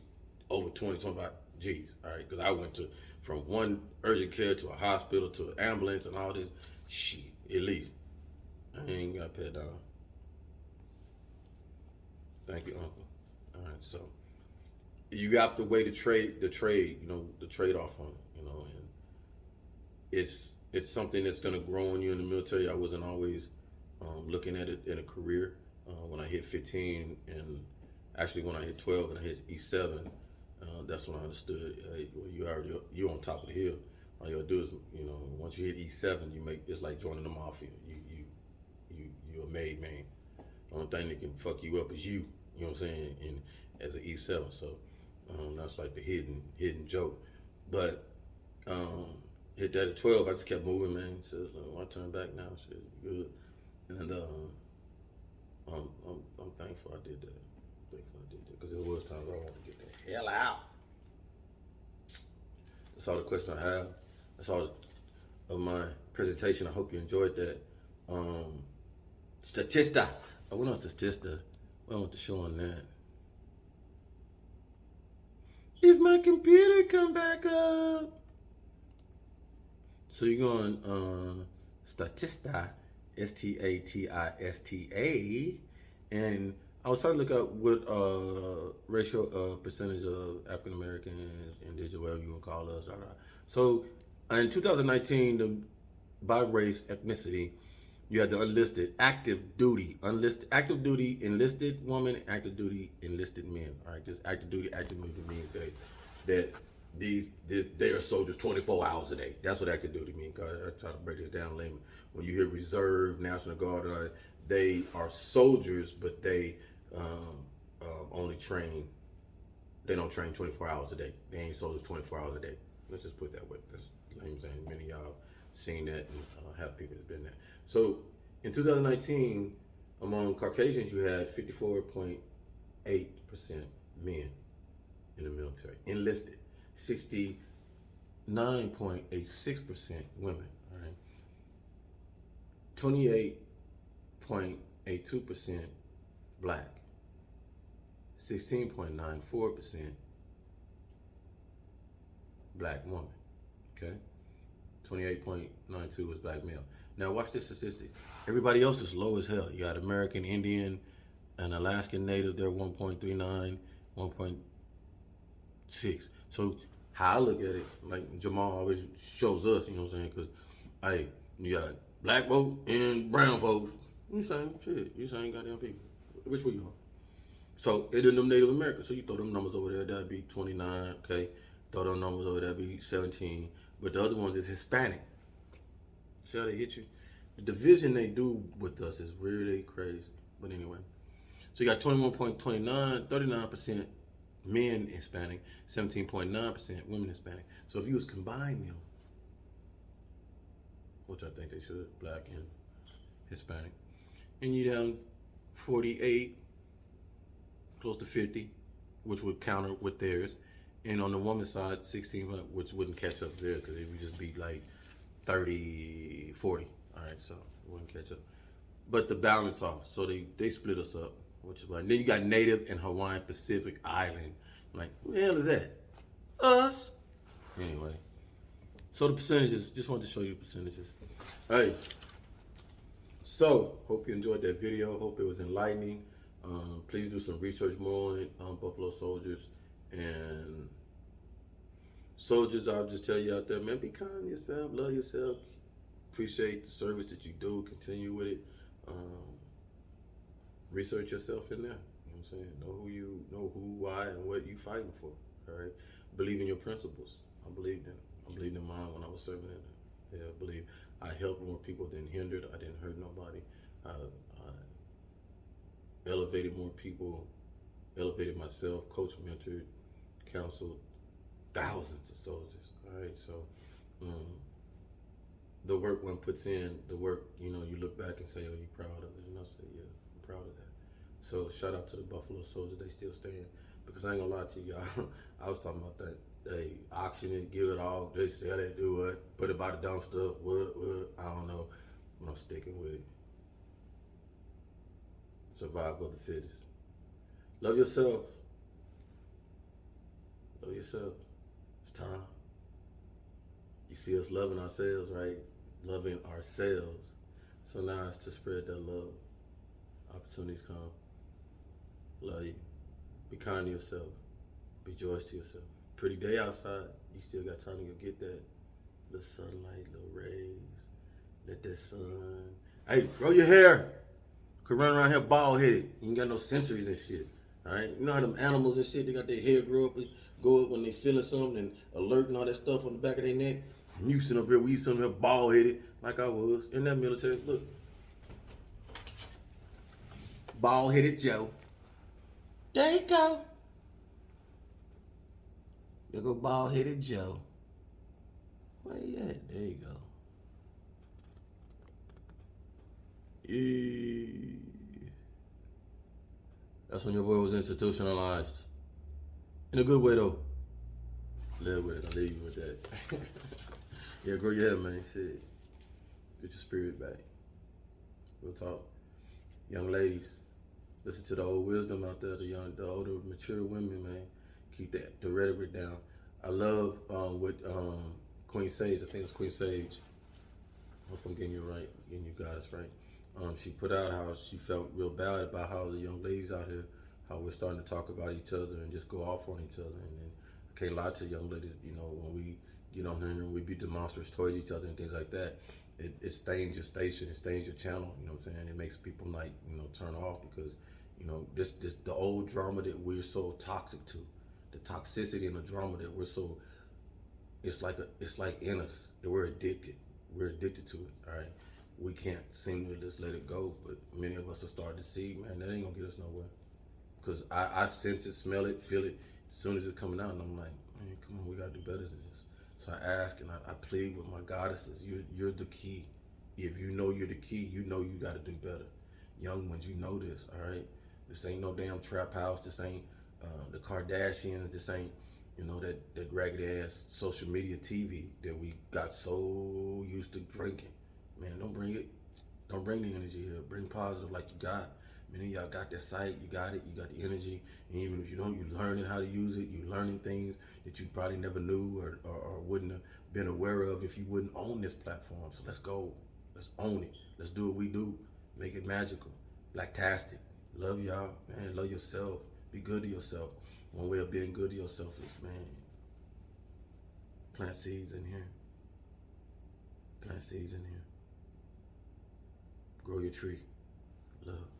over 20, 25 G's. All right, because I went from one urgent care to a hospital to an ambulance and all this shit. At least I ain't got paid down. Thank you, Uncle. All right, so you have to weigh the trade, the trade-off on it, and it's something that's gonna grow on you in the military. I wasn't always looking at it in a career. When I hit 15, and actually when I hit 12 and I hit E7, that's when I understood. Hey, well, you're on top of the hill. All you gotta do is, once you hit E7, it's like joining the mafia. You're a made man. The only thing that can fuck you up is you. You know what I'm saying? And as an E7, so that's like the hidden joke. But hit that at 12, I just kept moving, man. So when I turn back now, shit, good. And I'm thankful I did that. Because there was times where I wanted to get the hell out. That's all the question I have. That's all of my presentation. I hope you enjoyed that. Statista. I went on Statista. I want to show on that. If my computer come back up. So you're going Statista, Statista, and I was trying to look up what racial percentage of African Americans, indigenous, whatever you want to call us. So in 2019, by race, ethnicity, you had the enlisted, active duty, enlisted woman, active duty, enlisted men. All right, just active duty means they are soldiers 24 hours a day. That's what active duty means. I try to break this down layman. When you hear reserve, National Guard, they are soldiers, but they only train. They don't train 24 hours a day. They ain't soldiers 24 hours a day. Let's just put it that way, because many of y'all seen that and have people that's been there. So in 2019, among Caucasians, you had 54.8% men in the military. Enlisted, 69.86% women. All right, 28.82% black, 16.94% black woman. Okay, 28.92 is black male. Now watch this statistic. Everybody else is low as hell. You got American Indian and Alaskan Native, they're 1.39, 1.6. So how I look at it, like Jamal always shows us, you know what I'm saying? Because, hey, you got black folk and brown folks. You same shit. You same goddamn people. Which way you are? So it in them Native Americans. So you throw them numbers over there, that'd be 29. Okay, throw them numbers over there, that'd be 17. But the other ones is Hispanic. See how they hit you? The division they do with us is really crazy. But anyway, so you got 21.29, 39% men Hispanic, 17.9% women Hispanic. So if you was combine them, which I think they should, black and Hispanic, and you down 48, close to 50, which would counter with theirs. And on the woman's side, 16, which wouldn't catch up there because it would just be like 30, 40. All right, so it wouldn't catch up. But the balance off, so they split us up, which is like, then you got Native and Hawaiian Pacific Island. Like, who the hell is that? Us. Anyway, so the percentages, just wanted to show you the percentages. All right, so hope you enjoyed that video. Hope it was enlightening. Please do some research more on it, Buffalo Soldiers. And soldiers, I'll just tell you out there, man, be kind to yourself, love yourself, appreciate the service that you do, continue with it. Research yourself in there. You know what I'm saying? Know who, why, and what you fighting for. All right. Believe in your principles. I believed in it. I believed in mine when I was serving in it. Yeah, I believe I helped more people than hindered. I didn't hurt nobody. I elevated more people, elevated myself, coached, mentored, counseled thousands of soldiers. All right. So the work one puts in, the work, you look back and say, oh, you proud of it? And I say, yeah, I'm proud of that. So shout out to the Buffalo Soldiers, they still stand. Because I ain't gonna lie to y'all, I was talking about that. They auction it, give it all, they sell it, do it, put it by the dumpster, what, I don't know. But I'm sticking with it. Survival of the fittest. Love yourself. Love yourself. It's time. You see us loving ourselves, right? Loving ourselves. So now it's to spread that love. Opportunities come. Love you. Be kind to yourself. Be joyous to yourself. Pretty day outside. You still got time to go get that little sunlight, little rays. Let that sun. Hey, grow your hair. Could run around here bald headed. You ain't got no sensories and shit. Alright? You know how them animals and shit, they got their hair go up when they feeling something and alert and all that stuff on the back of their neck. And you sitting up here, we sitting up here bald headed like I was in that military. Look. Bald headed Joe. There you go. There go bald headed Joe. Where you at? There you go. Yeah. That's when your boy was institutionalized. In a good way though. Live with it. I'll leave you with that. Yeah, grow your hair, man. Shit. Get your spirit back. We'll talk. Young ladies, listen to the old wisdom out there, the older, mature women, man. Keep the rhetoric down. I love what Queen Sage, I think it's Queen Sage. I hope I'm getting you right, getting you goddess right. She put out how she felt real bad about how the young ladies out here, how we're starting to talk about each other and just go off on each other. And then I can't lie to young ladies, when we get on here and we be demonstrous towards each other and things like that, it stains your station, it stains your channel, you know what I'm saying? It makes people like, turn off because, this the old drama that we're so toxic to, the toxicity and the drama that we're so, it's like in us, that we're addicted to it, all right? We can't seem to just let it go, but many of us are starting to see, man, that ain't gonna get us nowhere. Because I sense it, smell it, feel it as soon as it's coming out, and I'm like, man, come on, we gotta do better than this. So I ask and I plead with my goddesses, you're the key. If you know you're the key, you know you gotta do better. Young ones, you know this, all right? This ain't no damn trap house, this ain't the Kardashians, this ain't, that raggedy ass social media TV that we got so used to drinking. Man, don't bring it. Don't bring the energy here. Bring positive like you got. Many of y'all got that sight, you got it, you got the energy, and even if you don't, you're learning how to use it, you're learning things that you probably never knew or wouldn't have been aware of if you wouldn't own this platform. So let's go. Let's own it. Let's do what we do. Make it magical. Blacktastic. Love y'all, man. Love yourself. Be good to yourself. One way of being good to yourself is, man, Plant seeds in here. Plant seeds in here. Grow your tree. Love.